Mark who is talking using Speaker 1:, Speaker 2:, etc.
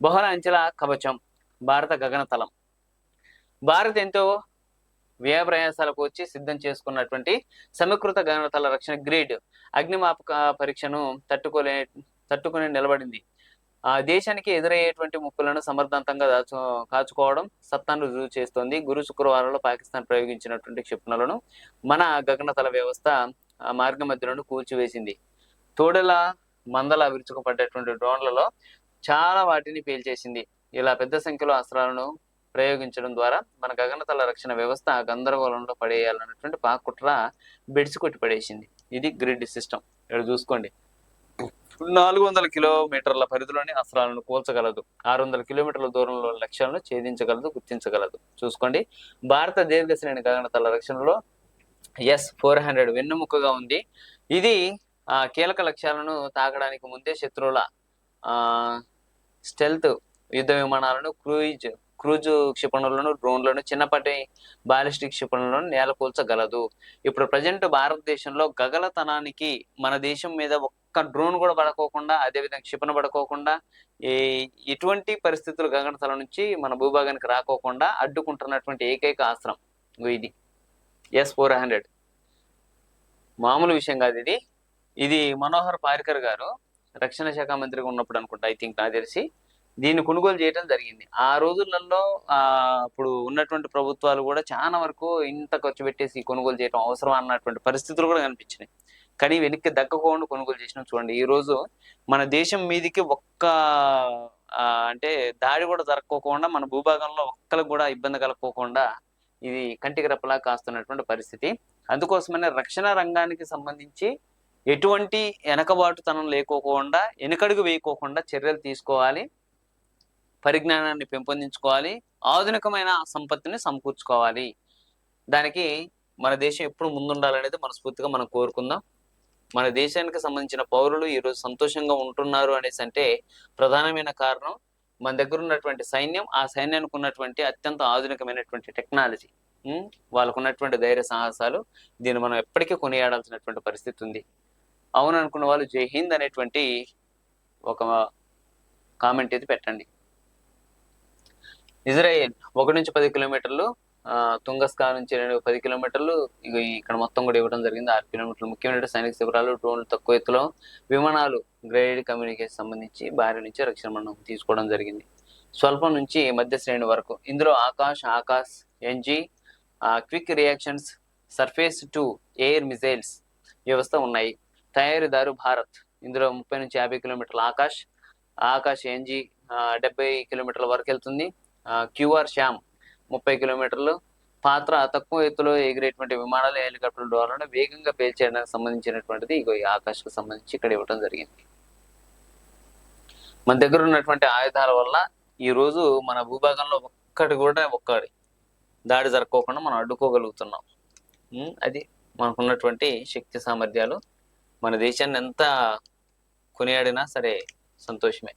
Speaker 1: బహుళ అంచెల కవచం, భారత గగనతలం. భారత్ ఎంతో వ్యయ ప్రయాసాలకు వచ్చి సిద్ధం చేసుకున్నటువంటి సమీకృత గగనతల రక్షణ గ్రిడ్ అగ్నిమాపక పరీక్షను తట్టుకుని నిలబడింది. ఆ దేశానికి ఎదురయ్యేటువంటి ముప్పులను సమర్థవంతంగా కాచుకోవడం సత్తాను రుజువు చేస్తోంది. గురు శుక్రవారంలో పాకిస్తాన్ ప్రయోగించినటువంటి క్షిపణులను మన గగనతల వ్యవస్థ మార్గ మధ్యలో కూల్చివేసింది. తోడల మందల విరుచుకుపడ్డటువంటి డ్రోన్లలో చాలా వాటిని పేల్చేసింది. ఇలా పెద్ద సంఖ్యలో అస్త్రాలను ప్రయోగించడం ద్వారా మన గగనతల రక్షణ వ్యవస్థ గందరగోళంలో పడేయాలన్నటువంటి పాక్ కుట్ర బెడిసి కొట్టి పడేసింది. ఇది గ్రిడ్ సిస్టమ్. ఇక్కడ చూసుకోండి, 400 కిలోమీటర్ల పరిధిలోని అస్త్రాలను కూల్చగలదు, 600 కిలోమీటర్ల దూరంలో లక్ష్యాలను ఛేదించగలదు, గుర్తించగలదు. చూసుకోండి, భారత దీర్ఘశ్రేణి గగనతల రక్షణలో S-400 వెన్నెముకగా ఉంది. ఇది కీలక లక్ష్యాలను తాకడానికి ముందే శత్రువుల స్టెల్త్ యుద్ధ విమానాలను, క్రూజ్ క్షిపణులను, డ్రోన్లను, చిన్నపాటి బాలిస్టిక్ క్షిపణులను నేలకూల్చగలదు. ఇప్పుడు ప్రజెంట్ భారతదేశంలో గగనతనానికి మన దేశం మీద ఒక్క డ్రోన్ కూడా పడుకోకుండా, అదేవిధంగా క్షిపణ పడుకోకుండా, ఎటువంటి పరిస్థితులు గగనతలం నుంచి మన భూభాగానికి రాకోకుండా అడ్డుకుంటున్నటువంటి ఏకైక అస్త్రం ఇది S-400. మామూలు విషయం కాదు ఇది. ఇది మనోహర్ పారికర్ గారు రక్షణ శాఖ మంత్రిగా ఉన్నప్పుడు అనుకుంటా, ఐ థింక్, నాకు తెలిసి దీన్ని కొనుగోలు చేయడం జరిగింది. ఆ రోజులలో ఇప్పుడు ఉన్నటువంటి ప్రభుత్వాలు కూడా చాలా వరకు ఇంత ఖర్చు పెట్టేసి కొనుగోలు చేయడం అవసరం అన్నటువంటి పరిస్థితులు కూడా కనిపించినాయి. కానీ వెనక్కి దక్కకుండా కొనుగోలు చేసినాం. చూడండి, ఈ రోజు మన దేశం మీదికి ఒక్క అంటే దాడి కూడా జరగకోకుండా, మన భూభాగంలో ఒక్కరికి కూడా ఇబ్బంది కలగకోకుండా ఇది కంటికి రెప్పలా కాస్తున్నటువంటి పరిస్థితి. అందుకోసమనే రక్షణ రంగానికి సంబంధించి ఎటువంటి వెనకబాటుతనం లేకోకుండా, వెనకడుగు వేయకోకుండా చర్యలు తీసుకోవాలి, పరిజ్ఞానాన్ని పెంపొందించుకోవాలి, ఆధునికమైన సంపత్తిని సమకూర్చుకోవాలి. దానికి మన దేశం ఎప్పుడు ముందుండాలనేది మనస్ఫూర్తిగా మనం కోరుకుందాం. మన దేశానికి సంబంధించిన పౌరులు ఈరోజు సంతోషంగా ఉంటున్నారు అనేసి అంటే ప్రధానమైన కారణం మన దగ్గర ఉన్నటువంటి సైన్యం, ఆ సైన్యానికి ఉన్నటువంటి అత్యంత ఆధునికమైనటువంటి టెక్నాలజీ, వాళ్ళకు ఉన్నటువంటి ధైర్య సాహసాలు. దీన్ని మనం ఎప్పటికీ కొనియాడాల్సినటువంటి పరిస్థితి ఉంది. అవును అనుకున్న వాళ్ళు జై హింద్ అనేటువంటి ఒక కామెంట్ అయితే పెట్టండి. ఇజ్రాయెల్ 1 నుంచి 10 కిలోమీటర్లు, తుంగస్కా నుంచి 10 కిలోమీటర్లు, ఇక్కడ మొత్తం కూడా ఇవ్వడం జరిగింది 6 కిలోమీటర్లు. ముఖ్యమైన సైనిక శిబిరాలు, డ్రోన్లు తక్కువ ఎత్తులో, విమానాలు, గ్రేడ్ కమ్యూనికేషన్ సంబంధించి భారీ నుంచి రక్షణ మనం తీసుకోవడం జరిగింది. స్వల్పం నుంచి మధ్య శ్రేణి వరకు ఇందులో Akash NG, quick reactions, surface to air missiles వ్యవస్థ ఉన్నాయి. తయారీదారు భారత్. ఇందులో 30 నుంచి 50 కిలోమీటర్ల ఆకాశ్ ఎన్జీ 70 కిలోమీటర్ల వరకు వెళ్తుంది. క్యూఆర్ శ్యామ్ 30 కిలోమీటర్లు. పాత్ర తక్కువ ఎత్తులో ఎగిరేటువంటి విమానాలు, హెలికాప్టర్ల ద్వారా వేగంగా పేల్చేయడానికి సంబంధించినటువంటిది ఈ ఆకాశ్కు సంబంధించి ఇక్కడ ఇవ్వడం జరిగింది. మన దగ్గర ఉన్నటువంటి ఆయుధాల వల్ల ఈ రోజు మన భూభాగంలో ఒక్కడి దాడి జరగకోకుండా మనం అడ్డుకోగలుగుతున్నాం. అది మనకున్నటువంటి శక్తి సామర్థ్యాలు. మన దేశాన్ని ఎంత కొనియాడినా సరే సంతోషమే.